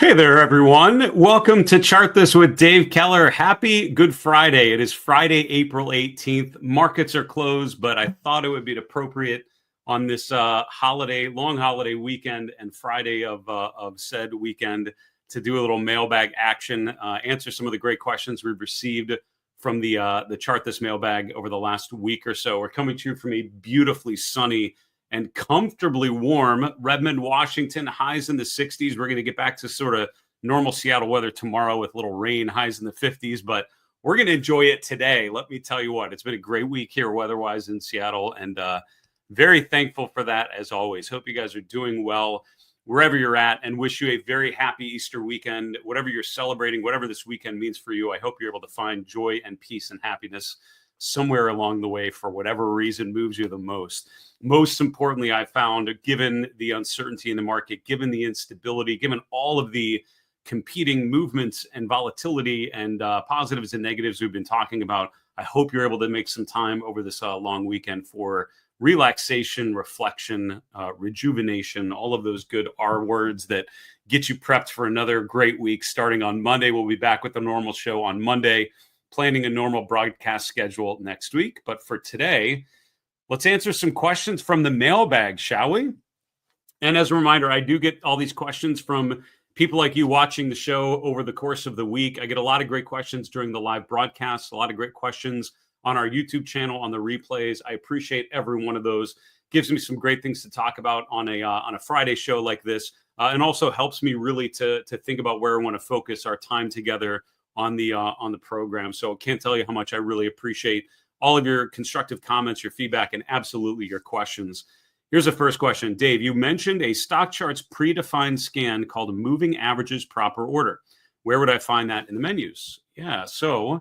Hey there, everyone. Welcome to Chart This with Dave Keller. Happy Good Friday. It is Friday, April 18th. Markets are closed, but I thought it would be appropriate on this long holiday weekend and Friday of said weekend to do a little mailbag action, answer some of the great questions we've received from the Chart This mailbag over the last week or so. We're coming to you from a beautifully sunny and comfortably warm Redmond, Washington, highs in the 60s. We're going to get back to sort of normal Seattle weather tomorrow with little rain, highs in the 50s, but we're going to enjoy it today. Let me tell you what, it's been a great week here weather-wise in Seattle, and very thankful for that as always. Hope you guys are doing well wherever you're at, and wish you a very happy Easter weekend. Whatever you're celebrating, whatever this weekend means for you, I hope you're able to find joy and peace and happiness somewhere along the way for whatever reason moves you the most. Most importantly, I found, given the uncertainty in the market, given the instability, given all of the competing movements and volatility and positives and negatives we've been talking about, I hope you're able to make some time over this long weekend for relaxation, reflection, rejuvenation, all of those good R words that get you prepped for another great week. Starting on Monday, we'll be back with the normal show on Monday, planning a normal broadcast schedule next week. But for today, let's answer some questions from the mailbag, shall we? And as a reminder, I do get all these questions from people like you watching the show over the course of the week. I get a lot of great questions during the live broadcast, a lot of great questions on our YouTube channel, on the replays. I appreciate every one of those. Gives me some great things to talk about on a Friday show like this, and also helps me really to think about where I want to focus our time together on the program. So I can't tell you how much I really appreciate all of your constructive comments, your feedback, and absolutely your questions. Here's the first question. Dave, you mentioned a stock chart's predefined scan called moving averages proper order. Where would I find that in the menus? Yeah, so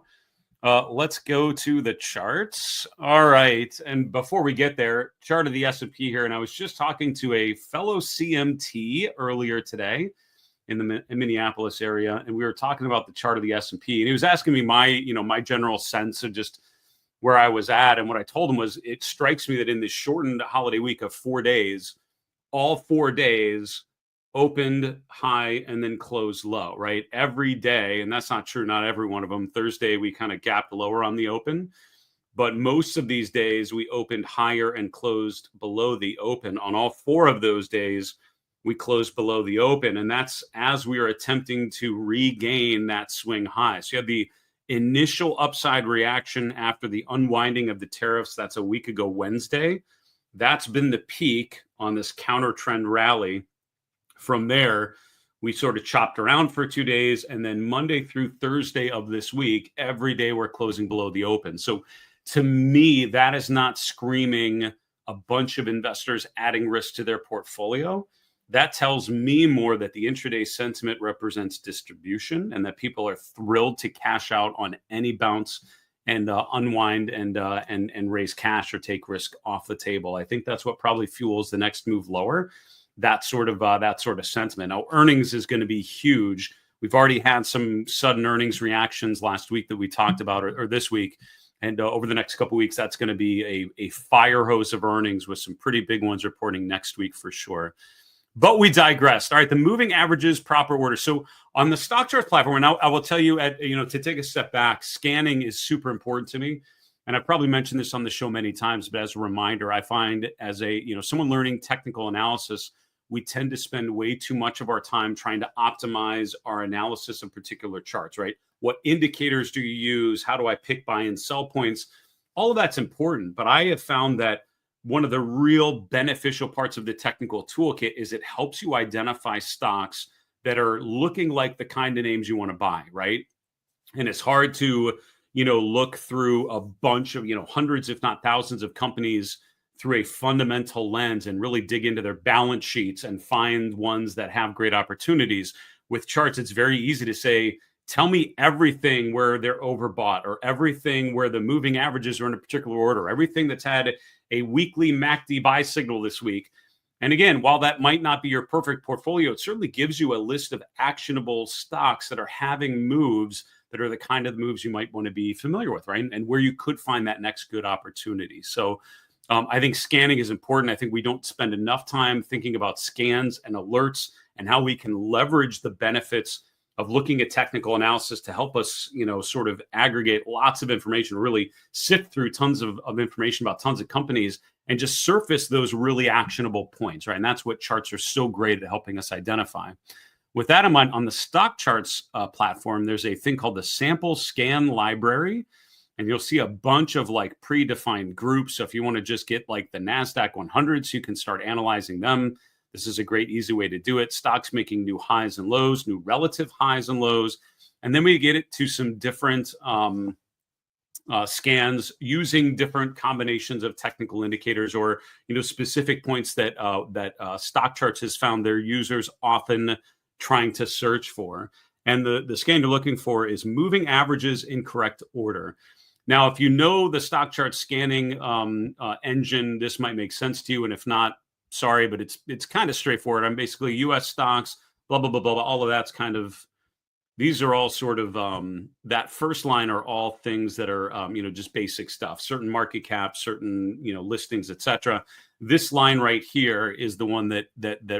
let's go to the charts. All right, and before we get there, chart of the S&P here, and I was just talking to a fellow CMT earlier today in the Minneapolis area, and we were talking about the chart of the S&P, and he was asking me my general sense of just where I was at. And what I told him was, it strikes me that in this shortened holiday week of 4 days, all 4 days opened high and then closed low, right? Every day, and that's not true, not every one of them. Thursday, we kind of gapped lower on the open, but most of these days we opened higher and closed below the open. On all 4 of those days, we closed below the open, and that's as we are attempting to regain that swing high. So you have the initial upside reaction after the unwinding of the tariffs. That's a week ago Wednesday. That's been the peak on this counter trend rally. From there, we sort of chopped around for 2 days, and then Monday through Thursday of this week, every day we're closing below the open. So to me, that is not screaming a bunch of investors adding risk to their portfolio. That tells me more that the intraday sentiment represents distribution, and that people are thrilled to cash out on any bounce and unwind and raise cash or take risk off the table. I think that's what probably fuels the next move lower. That sort of sentiment. Now, earnings is going to be huge. We've already had some sudden earnings reactions last week that we talked about, or this week. And over the next couple of weeks, that's going to be a fire hose of earnings with some pretty big ones reporting next week for sure. But we digressed. All right, the moving averages proper order. So on the stock chart platform, and I will tell you, to take a step back, scanning is super important to me. And I've probably mentioned this on the show many times, but as a reminder, I find as someone learning technical analysis, we tend to spend way too much of our time trying to optimize our analysis of particular charts, right? What indicators do you use? How do I pick buy and sell points? All of that's important, but I have found that one of the real beneficial parts of the technical toolkit is it helps you identify stocks that are looking like the kind of names you want to buy, right? And it's hard to, look through a bunch of, hundreds, if not thousands of companies through a fundamental lens and really dig into their balance sheets and find ones that have great opportunities. With charts, it's very easy to say, tell me everything where they're overbought, or everything where the moving averages are in a particular order, everything that's had a weekly MACD buy signal this week. And again, while that might not be your perfect portfolio, it certainly gives you a list of actionable stocks that are having moves that are the kind of moves you might want to be familiar with, right? And where you could find that next good opportunity. So I think scanning is important. I think we don't spend enough time thinking about scans and alerts and how we can leverage the benefits of looking at technical analysis to help us, sort of aggregate lots of information, really sift through tons of information about tons of companies and just surface those really actionable points, right? And that's what charts are so great at helping us identify. With that in mind, on the stock charts platform, there's a thing called the sample scan library, and you'll see a bunch of like predefined groups. So if you want to just get like the NASDAQ 100, so you can start analyzing them, this is a great, easy way to do it. Stocks making new highs and lows, new relative highs and lows. And then we get it to some different scans using different combinations of technical indicators or, specific points that stock charts has found their users often trying to search for. And the scan you're looking for is moving averages in correct order. Now, if you know the stock chart scanning engine, this might make sense to you. And if not, sorry, but it's kind of straightforward. I'm basically U.S. stocks, blah, blah, blah, blah, blah. All of that's kind of, these are all sort of, that first line are all things that are, just basic stuff, certain market caps, certain, listings, etc. This line right here is the one that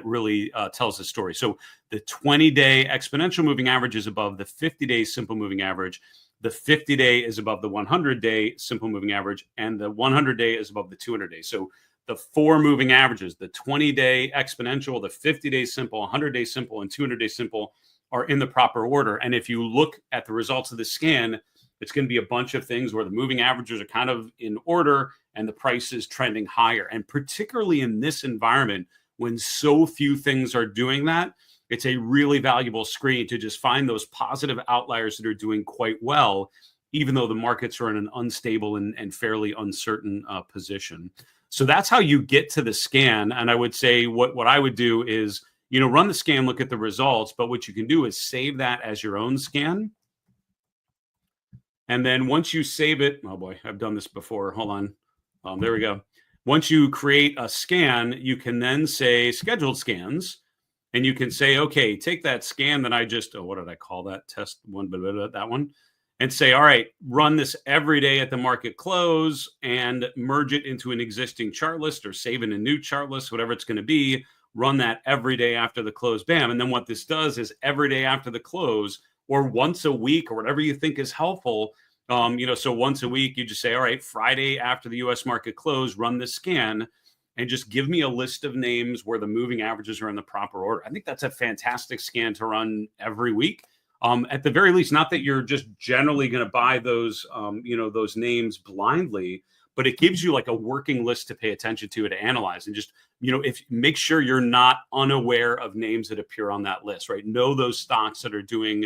really tells the story. So the 20-day exponential moving average is above the 50-day simple moving average. The 50-day is above the 100-day simple moving average, and the 100-day is above the 200-day. So the four moving averages, the 20-day exponential, the 50-day simple, 100-day simple, and 200-day simple are in the proper order. And if you look at the results of the scan, it's going to be a bunch of things where the moving averages are kind of in order and the price is trending higher. And particularly in this environment, when so few things are doing that, it's a really valuable screen to just find those positive outliers that are doing quite well, even though the markets are in an unstable and fairly uncertain position. So that's how you get to the scan. And I would say what I would do is, run the scan, look at the results. But what you can do is save that as your own scan. And then once you save it, oh boy, I've done this before. Hold on. There we go. Once you create a scan, you can then say scheduled scans. And you can say, okay, take that scan that I just, what did I call that? Test one, that one. And say, all right, run this every day at the market close and merge it into an existing chart list or save in a new chart list, whatever it's going to be. Run that every day after the close, bam. And then what this does is every day after the close or once a week or whatever you think is helpful, so once a week, you just say, all right, Friday after the U.S. market close, run this scan and just give me a list of names where the moving averages are in the proper order. I think that's a fantastic scan to run every week. At the very least, not that you're just generally going to buy those, those names blindly, but it gives you like a working list to pay attention to analyze and just, make sure you're not unaware of names that appear on that list, right? Know those stocks that are doing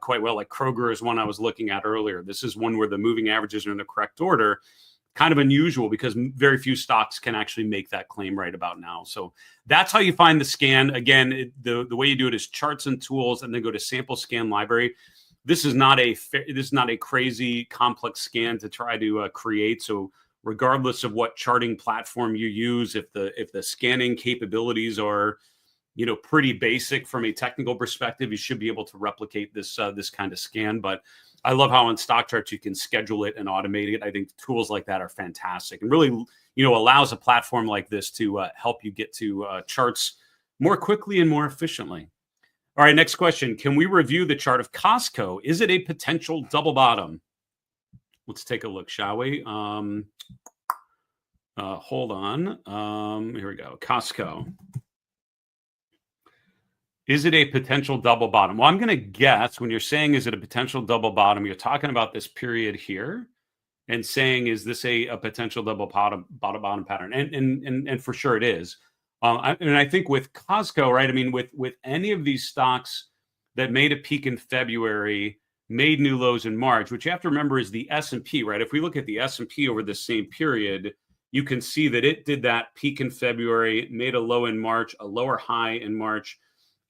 quite well. Like Kroger is one I was looking at earlier. This is one where the moving averages are in the correct order. Kind of unusual because very few stocks can actually make that claim right about now. So that's how you find the scan. Again, the way you do it is charts and tools, and then go to sample scan library. This is not a crazy complex scan to try to create. So regardless of what charting platform you use, if the scanning capabilities are pretty basic from a technical perspective, you should be able to replicate this kind of scan. But I love how on stock charts you can schedule it and automate it. I think tools like that are fantastic and really, allows a platform like this to help you get to charts more quickly and more efficiently. All right, next question. Can we review the chart of Costco? Is it a potential double bottom? Let's take a look, shall we? Hold on. Here we go. Costco. Is it a potential double bottom? Well, I'm going to guess when you're saying, is it a potential double bottom, you're talking about this period here and saying, is this a potential double bottom pattern? And for sure it is. I think with Costco, right? I mean, with any of these stocks that made a peak in February, made new lows in March, which you have to remember is the S&P, right? If we look at the S&P over the same period, you can see that it did that peak in February, made a low in March, a lower high in March,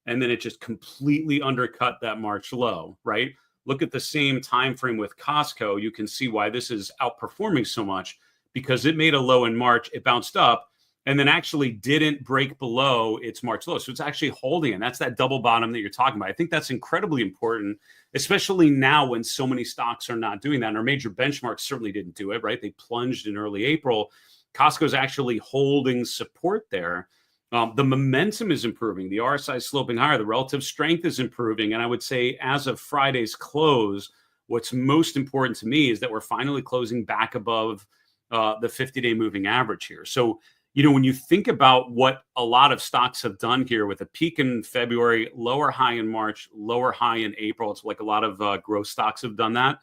and then it just completely undercut that March low, right? Look at the same time frame with Costco. You can see why this is outperforming so much because it made a low in March, it bounced up, and then actually didn't break below its March low. So it's actually holding, and that's that double bottom that you're talking about. I think that's incredibly important, especially now when so many stocks are not doing that. And our major benchmarks certainly didn't do it, right? They plunged in early April. Costco's actually holding support there. The momentum is improving. The RSI is sloping higher. The relative strength is improving. And I would say as of Friday's close, what's most important to me is that we're finally closing back above the 50-day moving average here. So, when you think about what a lot of stocks have done here with a peak in February, lower high in March, lower high in April, it's like a lot of growth stocks have done that.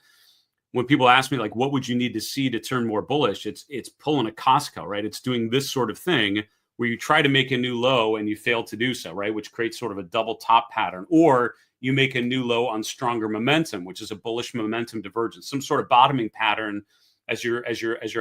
When people ask me, like, what would you need to see to turn more bullish? It's pulling a Costco, right? It's doing this sort of thing where you try to make a new low and you fail to do so, right? Which creates sort of a double top pattern. Or you make a new low on stronger momentum, which is a bullish momentum divergence, some sort of bottoming pattern as you're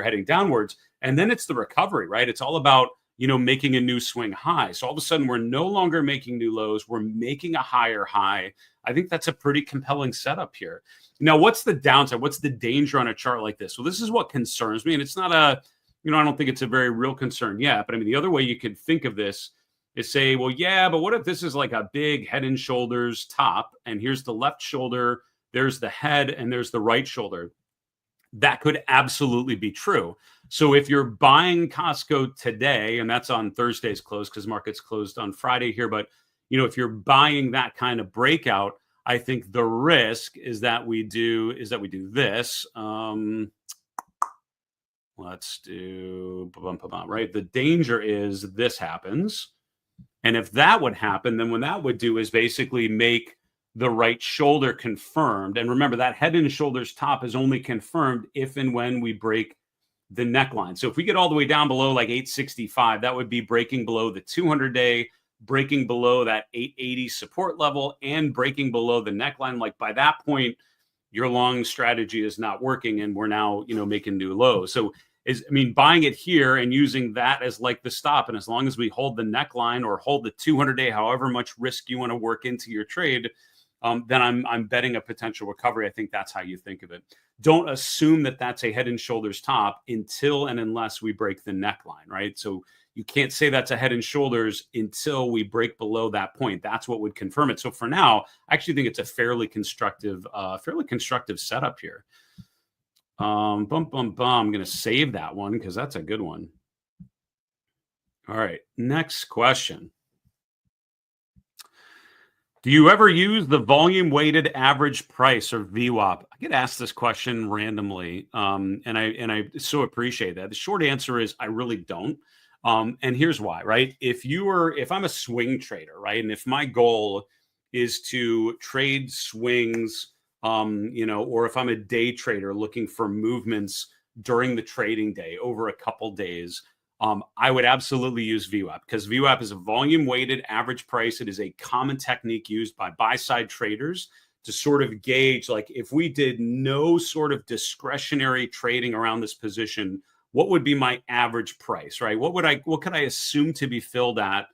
heading downwards. And then it's the recovery, right? It's all about, making a new swing high. So all of a sudden we're no longer making new lows, we're making a higher high. I think that's a pretty compelling setup here. Now, what's the downside? What's the danger on a chart like this? Well, this is what concerns me. And it's not I don't think it's a very real concern yet. But I mean, the other way you could think of this is say, well, yeah, but what if this is like a big head and shoulders top, and here's the left shoulder, there's the head, and there's the right shoulder? That could absolutely be true. So if you're buying Costco today, and that's on Thursday's close because markets closed on Friday here, but if you're buying that kind of breakout, I think the risk is that we do this. Let's do right. The danger is this happens. And if that would happen, then what that would do is basically make the right shoulder confirmed. And remember, that head and shoulders top is only confirmed if and when we break the neckline. So if we get all the way down below like 865, that would be breaking below the 200-day, breaking below that 880 support level, and breaking below the neckline. Like by that point, your long strategy is not working, and we're now, making new lows. So buying it here and using that as like the stop, and as long as we hold the neckline or hold the 200-day, however much risk you want to work into your trade, then I'm betting a potential recovery. I think that's how you think of it. Don't assume that that's a head and shoulders top until and unless we break the neckline, right? So you can't say that's a head and shoulders until we break below that point. That's what would confirm it. So for now, I actually think it's a fairly constructive setup here. I'm going to save that one because that's a good one. All right, next question. Do you ever use the volume weighted average price, or VWAP? I get asked this question randomly, and I so appreciate that. The short answer is I really don't. And here's why, right? If I'm a swing trader, right, and if my goal is to trade swings, or if I'm a day trader looking for movements during the trading day over a couple days, I would absolutely use VWAP, because VWAP is a volume weighted average price. It is a common technique used by buy side traders to sort of gauge, like, if we did no sort of discretionary trading around this position, what would be my average price, right? What could I assume to be filled at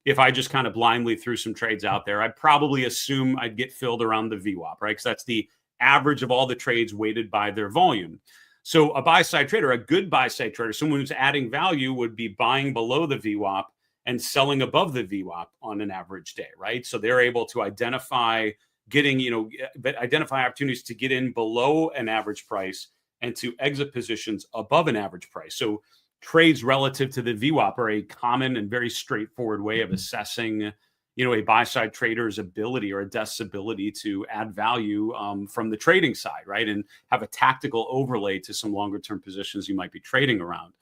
if I just kind of blindly threw some trades out there? I'd probably assume I'd get filled around the VWAP, right? Because that's the average of all the trades weighted by their volume. So a buy-side trader, a good buy-side trader, someone who's adding value, would be buying below the VWAP and selling above the VWAP on an average day, right? So they're able to identify opportunities to get in below an average price and to exit positions above an average price. So trades relative to the VWAP are a common and very straightforward way of assessing, a buy-side trader's ability or a desk's ability to add value from the trading side, right? And have a tactical overlay to some longer-term positions you might be trading around.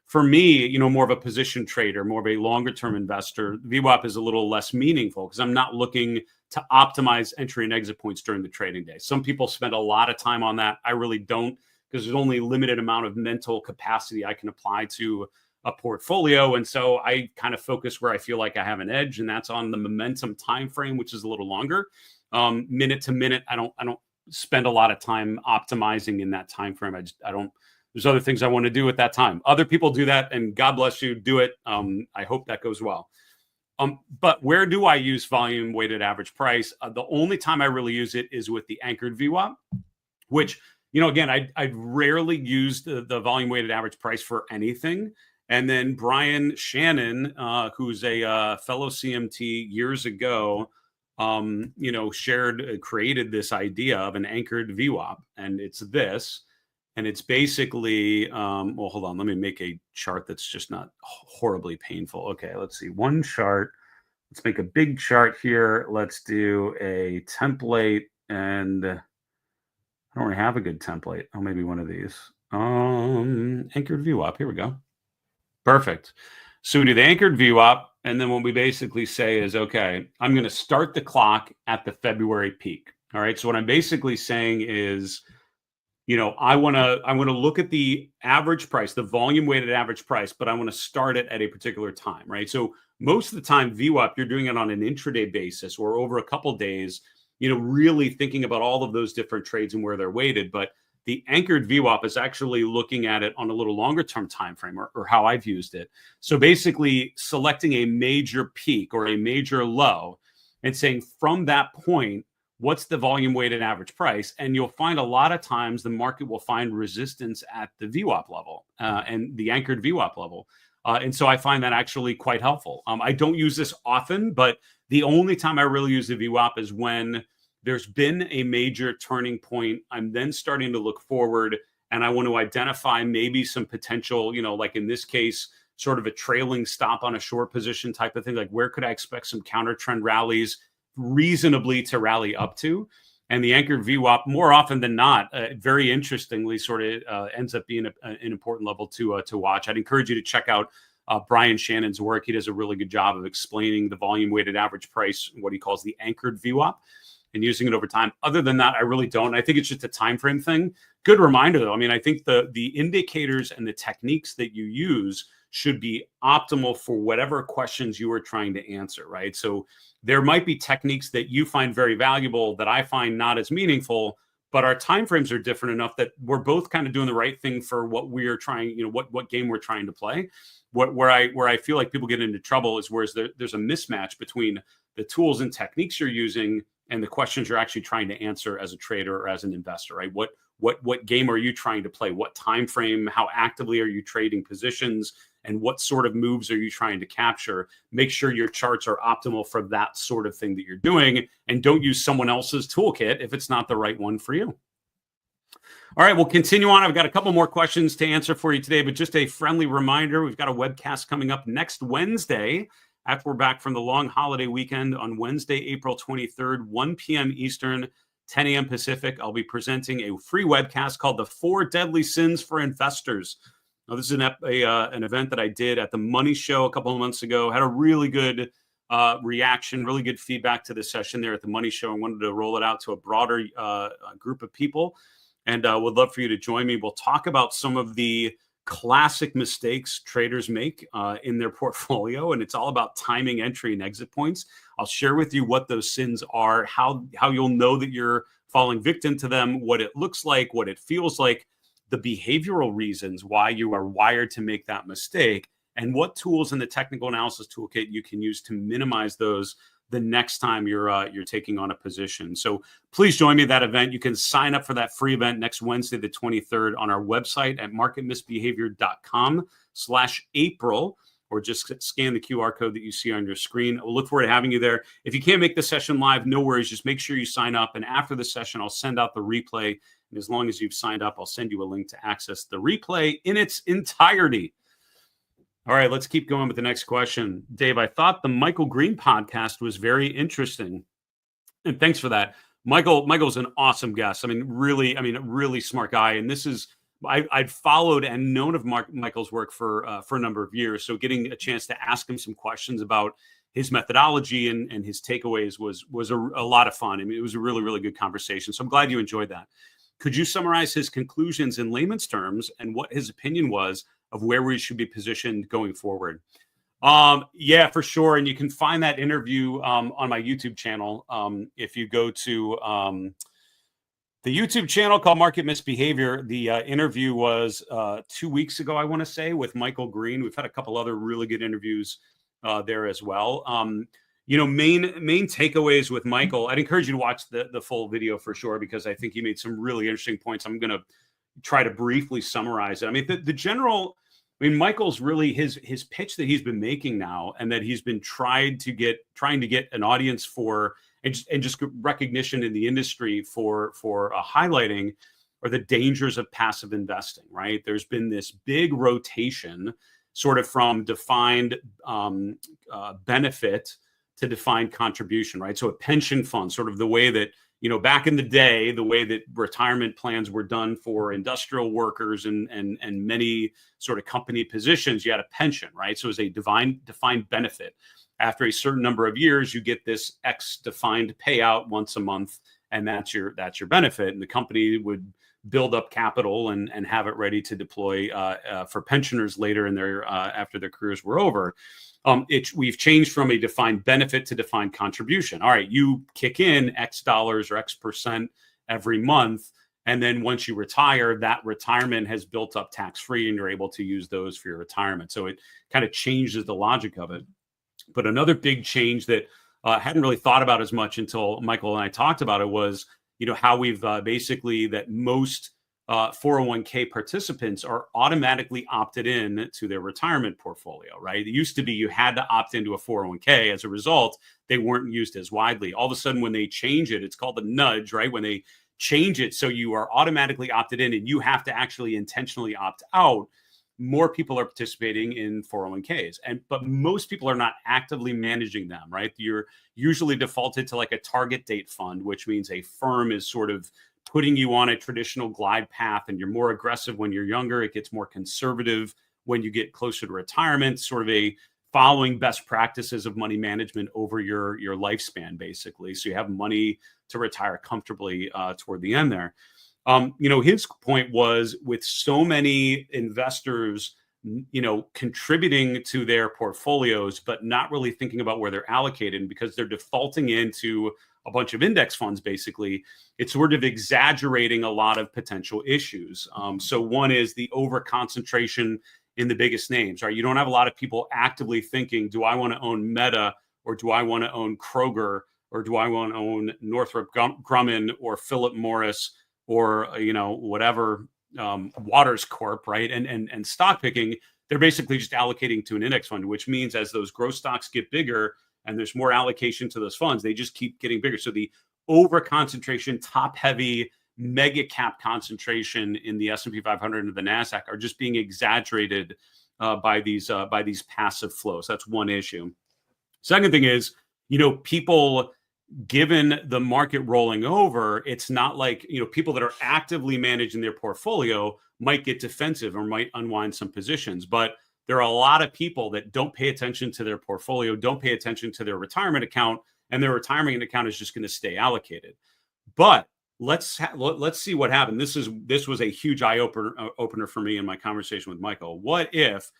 For me, more of a position trader, more of a longer-term investor, VWAP is a little less meaningful because I'm not looking to optimize entry and exit points during the trading day. Some people spend a lot of time on that. I really don't, because there's only a limited amount of mental capacity I can apply to a portfolio. And so I kind of focus where I feel like I have an edge, and that's on the momentum time frame, which is a little longer. Minute to minute, I don't spend a lot of time optimizing in that time frame. I don't. There's other things I want to do at that time. Other people do that, and God bless you, do it. I hope that goes well. But where do I use volume weighted average price? The only time I really use it is with the anchored VWAP, which, again, I'd rarely use the volume weighted average price for anything. And then Brian Shannon, who's a fellow CMT years ago, created this idea of an anchored VWAP, and it's this. And it's basically, well, hold on, let me make a chart that's just not horribly painful. Okay, let's see, one chart. Let's make a big chart here. Let's do a template, and I don't really have a good template. Oh, maybe one of these. Anchored VWAP, here we go. Perfect. So we do the anchored VWAP, and then what we basically say is, okay, I'm going to start the clock at the February peak. All right. So what I'm basically saying is, I want to look at the average price, the volume weighted average price, but I want to start it at a particular time, right? So most of the time, VWAP, you're doing it on an intraday basis or over a couple of days, really thinking about all of those different trades and where they're weighted. But the anchored VWAP is actually looking at it on a little longer term time frame, or how I've used it. So basically selecting a major peak or a major low and saying from that point, what's the volume weighted average price? And you'll find a lot of times the market will find resistance at the VWAP level and the anchored VWAP level. And so I find that actually quite helpful. I don't use this often, but the only time I really use the VWAP is when there's been a major turning point. I'm then starting to look forward, and I want to identify maybe some potential, like in this case, sort of a trailing stop on a short position type of thing. Like, where could I expect some counter trend rallies reasonably to rally up to? And the anchored VWAP, more often than not, very interestingly, sort of ends up being an important level to watch. I'd encourage you to check out Brian Shannon's work. He does a really good job of explaining the volume weighted average price, what he calls the anchored VWAP, and using it over time. Other than that, I really don't. I think it's just a time frame thing. Good reminder, though. I mean, I think the indicators and the techniques that you use should be optimal for whatever questions you are trying to answer, right? So there might be techniques that you find very valuable that I find not as meaningful, but our timeframes are different enough that we're both kind of doing the right thing for what we are trying, what game we're trying to play. Where I feel like people get into trouble is where there's a mismatch between the tools and techniques you're using and the questions you're actually trying to answer as a trader or as an investor, right? What game are you trying to play? What time frame? How actively are you trading positions? And what sort of moves are you trying to capture? Make sure your charts are optimal for that sort of thing that you're doing, and don't use someone else's toolkit if it's not the right one for you. All right, we'll continue on. I've got a couple more questions to answer for you today, but just a friendly reminder, we've got a webcast coming up next Wednesday after we're back from the long holiday weekend on Wednesday, April 23rd, 1 p.m. Eastern, 10 a.m. Pacific. I'll be presenting a free webcast called The 4 Deadly Sins for Investors. Now, this is an event that I did at the Money Show a couple of months ago. Had a really good reaction, really good feedback to the session there at the Money Show. I wanted to roll it out to a broader group of people, and would love for you to join me. We'll talk about some of the classic mistakes traders make in their portfolio, and it's all about timing entry and exit points. I'll share with you what those sins are, how you'll know that you're falling victim to them, what it looks like, what it feels like, the behavioral reasons why you are wired to make that mistake, and what tools in the technical analysis toolkit you can use to minimize those the next time you're taking on a position. So please join me at that event. You can sign up for that free event next Wednesday, the 23rd, on our website at marketmisbehavior.com/April, or just scan the QR code that you see on your screen. We'll look forward to having you there. If you can't make the session live, no worries. Just make sure you sign up. And after the session, I'll send out the replay. And as long as you've signed up, I'll send you a link to access the replay in its entirety. All right, let's keep going with the next question. Dave, I thought the Michael Green podcast was very interesting. And thanks for that. Michael's an awesome guest. I mean, a really smart guy. And this is, I'd followed and known of Michael's work for a number of years. So getting a chance to ask him some questions about his methodology and his takeaways was a lot of fun. I mean, it was a really, really good conversation. So I'm glad you enjoyed that. Could you summarize his conclusions in layman's terms and what his opinion was of where we should be positioned going forward? Yeah, for sure. And you can find that interview on my YouTube channel. If you go to the YouTube channel called Market Misbehavior, the interview was 2 weeks ago, I want to say, with Michael Green. We've had a couple other really good interviews there as well. Main takeaways with Michael, I'd encourage you to watch the full video for sure, because I think he made some really interesting points. I'm going to try to briefly summarize it. I mean, the general, Michael's really his pitch that he's been making now, and that he's been trying to get an audience for, and just recognition in the industry for highlighting, are the dangers of passive investing, right? There's been this big rotation sort of from defined benefit to defined contribution, right? So a pension fund, sort of the way that, back in the day, the way that retirement plans were done for industrial workers and many sort of company positions, you had a pension, right? So it was a defined benefit. After a certain number of years, you get this X defined payout once a month, and that's your benefit. And the company would build up capital and have it ready to deploy for pensioners later in their after their careers were over. We've changed from a defined benefit to defined contribution. All right, you kick in X dollars or X percent every month, and then once you retire, that retirement has built up tax-free, and you're able to use those for your retirement. So it kind of changes the logic of it. But another big change that I hadn't really thought about as much until Michael and I talked about it was, how we've basically that most 401k participants are automatically opted in to their retirement portfolio, right? It used to be you had to opt into a 401k. As a result, they weren't used as widely. All of a sudden, when they change it, it's called a nudge, right? When they change it so you are automatically opted in and you have to actually intentionally opt out, more people are participating in 401ks. But most people are not actively managing them, right? You're usually defaulted to like a target date fund, which means a firm is sort of putting you on a traditional glide path, and you're more aggressive when you're younger. It gets more conservative when you get closer to retirement, sort of a following best practices of money management over your lifespan, basically. So you have money to retire comfortably toward the end there. His point was, with so many investors, contributing to their portfolios, but not really thinking about where they're allocated, because they're defaulting into a bunch of index funds, basically, it's sort of exaggerating a lot of potential issues. So one is the over concentration in the biggest names, right? You don't have a lot of people actively thinking, do I want to own Meta, or do I want to own Kroger, or do I want to own Northrop Grumman or Philip Morris, or whatever, Waters Corp, right? And stock picking. They're basically just allocating to an index fund, which means as those growth stocks get bigger and there's more allocation to those funds, they just keep getting bigger. So the over concentration, top heavy, mega cap concentration in the S&P 500 and the NASDAQ are just being exaggerated by these passive flows. That's one issue. Second thing is, people, given the market rolling over, it's not like, people that are actively managing their portfolio might get defensive or might unwind some positions. But there are a lot of people that don't pay attention to their portfolio, don't pay attention to their retirement account, and their retirement account is just going to stay allocated. But let's see what happened. This was a huge eye opener for me in my conversation with Michael. What if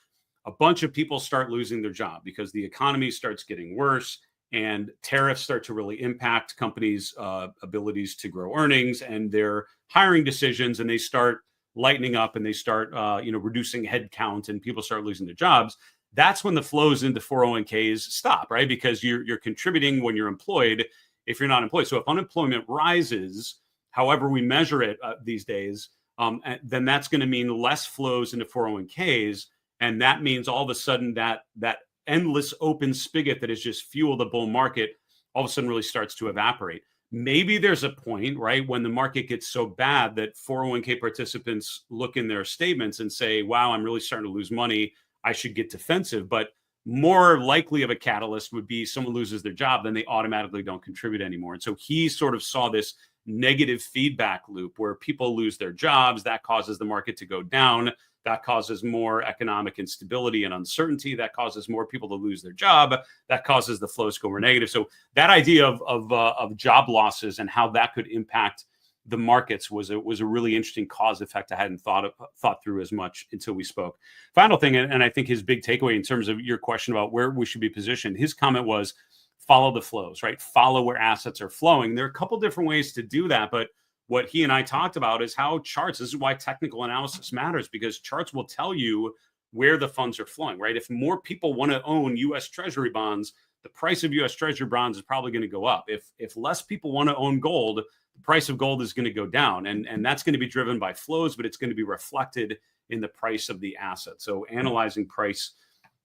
a bunch of people start losing their job because the economy starts getting worse, and tariffs start to really impact companies' abilities to grow earnings and their hiring decisions, and they start lightening up and they start reducing headcount, and people start losing their jobs? That's when the flows into 401ks stop, right? Because you're contributing when you're employed if you're not employed. So if unemployment rises, however we measure it these days, then that's going to mean less flows into 401ks. And that means all of a sudden that endless open spigot that has just fueled the bull market all of a sudden really starts to evaporate. Maybe there's a point, right, when the market gets so bad that 401k participants look in their statements and say, wow, I'm really starting to lose money, I should get defensive. But more likely of a catalyst would be someone loses their job, then they automatically don't contribute anymore. And so he sort of saw this negative feedback loop where people lose their jobs. That causes the market to go down. That causes more economic instability and uncertainty. That causes more people to lose their job. That causes the flows to go more negative. So that idea of job losses and how that could impact the markets was a really interesting cause effect I hadn't thought through as much until we spoke. Final thing, and I think his big takeaway in terms of your question about where we should be positioned, his comment was follow the flows, right? Follow where assets are flowing. There are a couple different ways to do that, but what he and I talked about is how charts, this is why technical analysis matters, because charts will tell you where the funds are flowing, right? If more people want to own U.S. Treasury bonds, the price of U.S. Treasury bonds is probably going to go up. If less people want to own gold, the price of gold is going to go down. And that's going to be driven by flows, but it's going to be reflected in the price of the asset. So analyzing price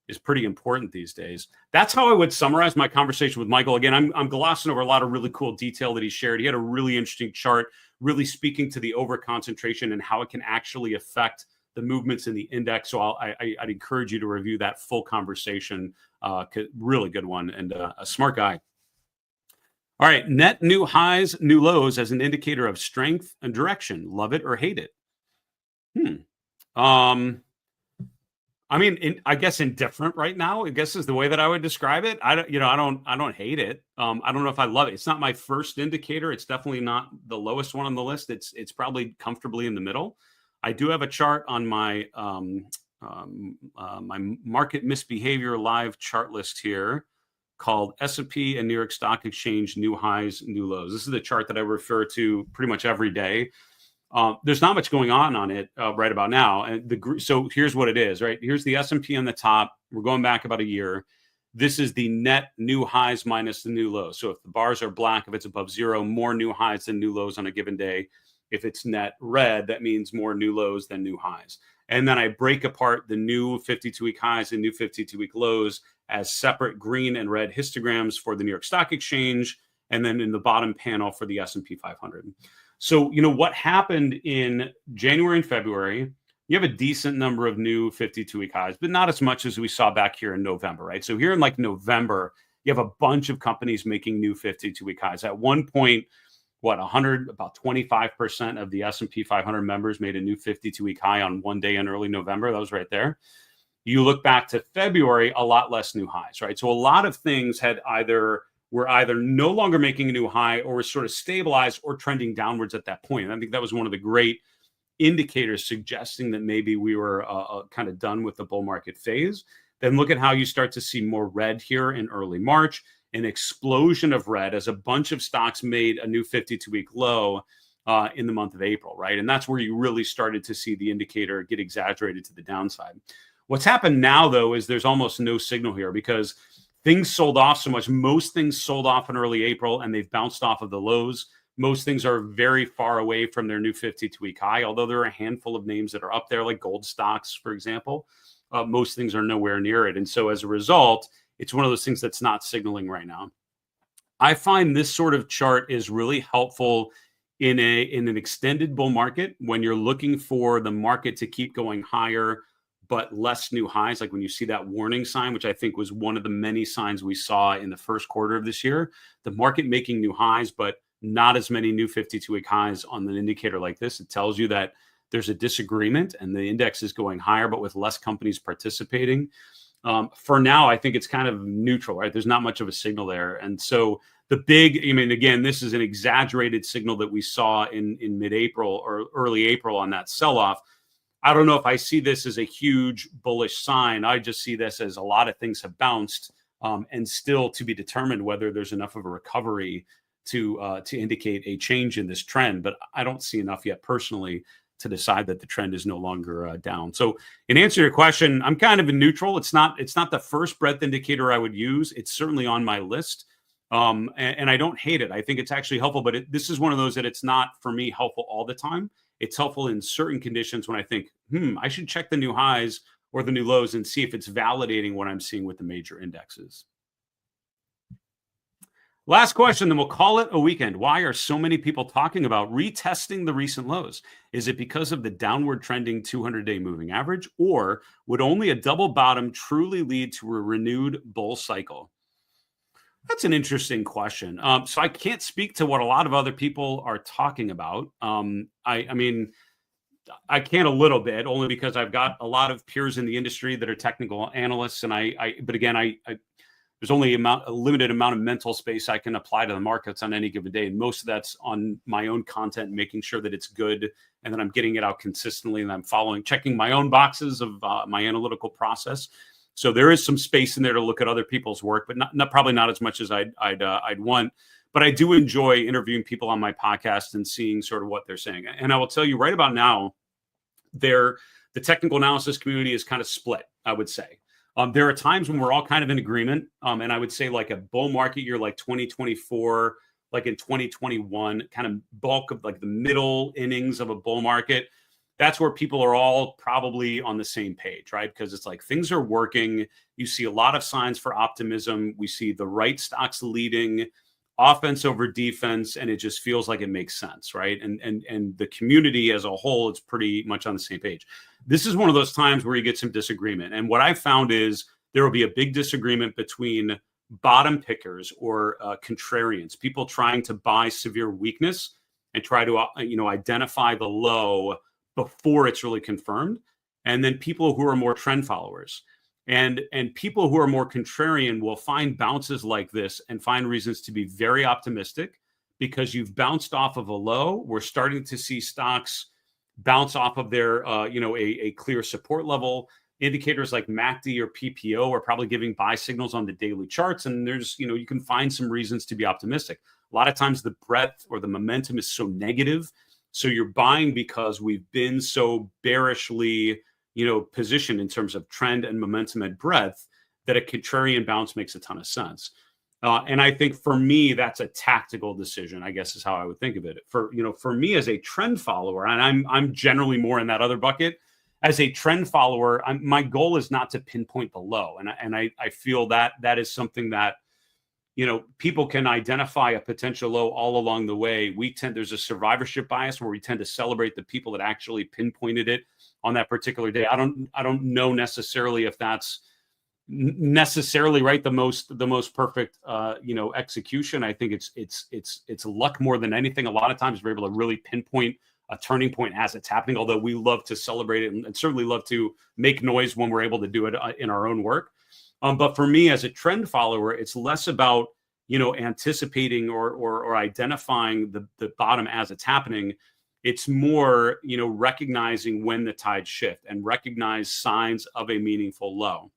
is pretty important these days. That's how I would summarize my conversation with Michael. Again, I'm glossing over a lot of really cool detail that he shared. He had a really interesting chart, really speaking to the over concentration and how it can actually affect the movements in the index. So I'd encourage you to review that full conversation. Really good one, and a smart guy. All right, net new highs, new lows as an indicator of strength and direction. Love it or hate it? I mean, I guess indifferent right now, I guess is the way that I would describe it. I don't hate it. I don't know if I love it. It's not my first indicator. It's definitely not the lowest one on the list. It's probably comfortably in the middle. I do have a chart on my my market misbehavior live chart list here called S&P and New York Stock Exchange new highs, new lows. This is the chart that I refer to pretty much every day. There's not much going on it right about now. And so here's what it is, right? Here's the S&P on the top. We're going back about a year. This is the net new highs minus the new lows. So if the bars are black, if it's above zero, more new highs than new lows on a given day. If it's net red, that means more new lows than new highs. And then I break apart the new 52-week highs and new 52-week lows as separate green and red histograms for the New York Stock Exchange, and then in the bottom panel for the S&P 500. So, what happened in January and February, you have a decent number of new 52-week highs, but not as much as we saw back here in November, right? So here in like November, you have a bunch of companies making new 52-week highs. At one point, about 25% of the S&P 500 members made a new 52-week high on one day in early November. That was right there. You look back to February, a lot less new highs, right? So a lot of things were either no longer making a new high or were sort of stabilized or trending downwards at that point. And I think that was one of the great indicators suggesting that maybe we were kind of done with the bull market phase. Then look at how you start to see more red here in early March, an explosion of red as a bunch of stocks made a new 52-week low in the month of April, right? And that's where you really started to see the indicator get exaggerated to the downside. What's happened now, though, is there's almost no signal here because things sold off so much. Most things sold off in early April, and they've bounced off of the lows. Most things are very far away from their new 52-week high, although there are a handful of names that are up there, like gold stocks, for example. Most things are nowhere near it. And so as a result, it's one of those things that's not signaling right now. I find this sort of chart is really helpful in an extended bull market when you're looking for the market to keep going higher, but less new highs. Like when you see that warning sign, which I think was one of the many signs we saw in the first quarter of this year, the market making new highs, but not as many new 52-week highs on an indicator like this. It tells you that there's a disagreement and the index is going higher, but with less companies participating. For now, I think it's kind of neutral, right? There's not much of a signal there. And so again, this is an exaggerated signal that we saw in mid-April or early April on that sell-off. I don't know if I see this as a huge bullish sign. I just see this as a lot of things have bounced and still to be determined whether there's enough of a recovery to indicate a change in this trend. But I don't see enough yet personally to decide that the trend is no longer down. So in answer to your question, I'm kind of in neutral. It's not the first breadth indicator I would use. It's certainly on my list. And I don't hate it. I think it's actually helpful, but this is one of those that it's not for me helpful all the time. It's helpful in certain conditions when I think, I should check the new highs or the new lows and see if it's validating what I'm seeing with the major indexes. Last question, then we'll call it a weekend. Why are so many people talking about retesting the recent lows? Is it because of the downward trending 200-day moving average, or would only a double bottom truly lead to a renewed bull cycle? That's an interesting question. So I can't speak to what a lot of other people are talking about. I mean, I can a little bit, only because I've got a lot of peers in the industry that are technical analysts, and but again, there's only a limited amount of mental space I can apply to the markets on any given day. And most of that's on my own content, making sure that it's good and that I'm getting it out consistently and I'm checking my own boxes of my analytical process. So there is some space in there to look at other people's work, but probably not as much as I'd want. But I do enjoy interviewing people on my podcast and seeing sort of what they're saying. And I will tell you right about now, the technical analysis community is kind of split, I would say. There are times when we're all kind of in agreement. And I would say like a bull market year like 2024, like in 2021, kind of bulk of like the middle innings of a bull market. That's where people are all probably on the same page, right? Because it's like things are working. You see a lot of signs for optimism. We see the right stocks leading. offense over defense, and it just feels like it makes sense, right? And the community as a whole is pretty much on the same page. This is one of those times where you get some disagreement. And what I found is there will be a big disagreement between bottom pickers or contrarians, people trying to buy severe weakness and try to identify the low before it's really confirmed, and then people who are more trend followers. And people who are more contrarian will find bounces like this and find reasons to be very optimistic because you've bounced off of a low. We're starting to see stocks bounce off of their, a clear support level. Indicators like MACD or PPO are probably giving buy signals on the daily charts. And there's, you can find some reasons to be optimistic. A lot of times the breadth or the momentum is so negative. So you're buying because we've been so bearishly position in terms of trend and momentum and breadth that a contrarian bounce makes a ton of sense. And I think for me, that's a tactical decision, I guess is how I would think of it. For me as a trend follower, and I'm generally more in that other bucket. As a trend follower, my goal is not to pinpoint the low. And I feel that is something that, people can identify a potential low all along the way. There's a survivorship bias where we tend to celebrate the people that actually pinpointed it on that particular day. I don't know necessarily if that's necessarily right, the most perfect execution. I think it's luck more than anything. A lot of times we're able to really pinpoint a turning point as it's happening, although we love to celebrate it and certainly love to make noise when we're able to do it in our own work. But for me as a trend follower, it's less about anticipating or identifying the bottom as it's happening. It's more, recognizing when the tides shift and recognize signs of a meaningful low.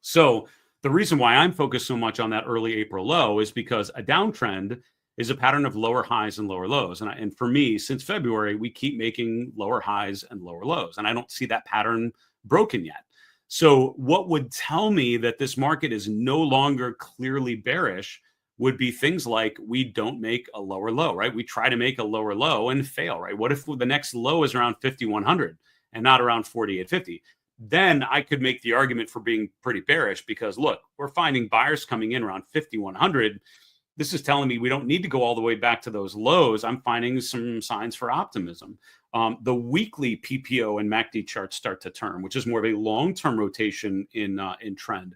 So the reason why I'm focused so much on that early April low is because a downtrend is a pattern of lower highs and lower lows. And for me, since February, we keep making lower highs and lower lows. And I don't see that pattern broken yet. So what would tell me that this market is no longer clearly bearish would be things like we don't make a lower low, right? We try to make a lower low and fail, right? What if the next low is around 5,100 and not around 4,850? Then I could make the argument for being pretty bearish because, look, we're finding buyers coming in around 5,100. This is telling me we don't need to go all the way back to those lows. I'm finding some signs for optimism. The weekly PPO and MACD charts start to turn, which is more of a long-term rotation in trend.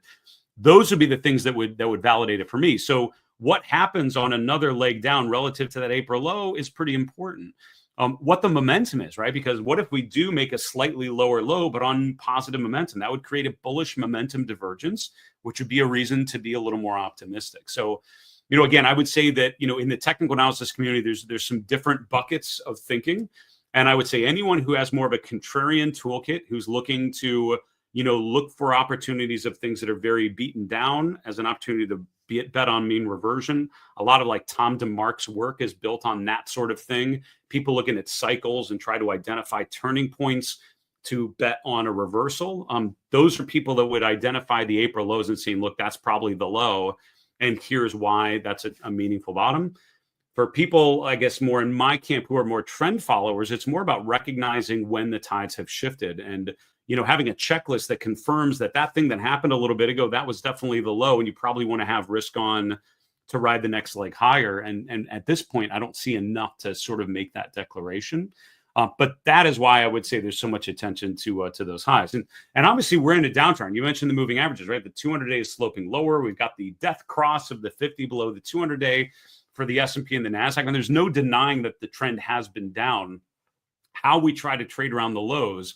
Those would be the things that would validate it for me. So what happens on another leg down relative to that April low is pretty important. What the momentum is, right? Because what if we do make a slightly lower low, but on positive momentum? That would create a bullish momentum divergence, which would be a reason to be a little more optimistic. So, again, I would say that, in the technical analysis community, there's some different buckets of thinking. And I would say anyone who has more of a contrarian toolkit, who's looking to, look for opportunities of things that are very beaten down as an opportunity to bet on mean reversion. A lot of like Tom DeMark's work is built on that sort of thing. People looking at cycles and try to identify turning points to bet on a reversal. Those are people that would identify the April lows and saying, look, that's probably the low. And here's why that's a meaningful bottom. For people, I guess, more in my camp who are more trend followers, it's more about recognizing when the tides have shifted and, having a checklist that confirms that thing that happened a little bit ago, that was definitely the low. And you probably want to have risk on to ride the next leg higher. And at this point, I don't see enough to sort of make that declaration. But that is why I would say there's so much attention to those highs. And obviously, we're in a downturn. You mentioned the moving averages, right? The 200-day is sloping lower. We've got the death cross of the 50 below the 200-day for the S&P and the NASDAQ. And there's no denying that the trend has been down. How we try to trade around the lows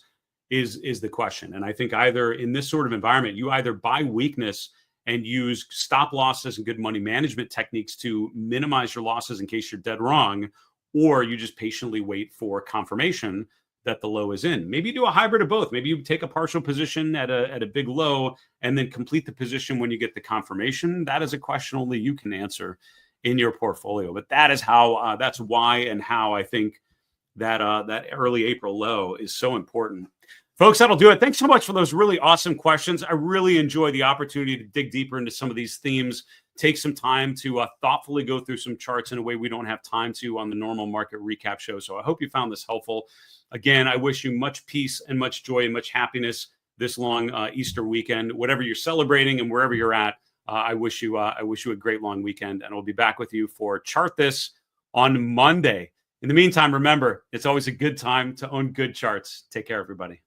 is the question. And I think either in this sort of environment, you either buy weakness and use stop losses and good money management techniques to minimize your losses in case you're dead wrong, or you just patiently wait for confirmation that the low is in. Maybe you do a hybrid of both. Maybe you take a partial position at a big low and then complete the position when you get the confirmation. That is a question only you can answer in your portfolio. But that is how, that's why and how I think that early April low is so important. Folks, that'll do it. Thanks so much for those really awesome questions. I really enjoy the opportunity to dig deeper into some of these themes, take some time to thoughtfully go through some charts in a way we don't have time to on the normal market recap show. So I hope you found this helpful. Again, I wish you much peace and much joy and much happiness this long Easter weekend. Whatever you're celebrating and wherever you're at, I wish you a great long weekend, and we'll be back with you for Chart This on Monday. In the meantime, remember, it's always a good time to own good charts. Take care, everybody.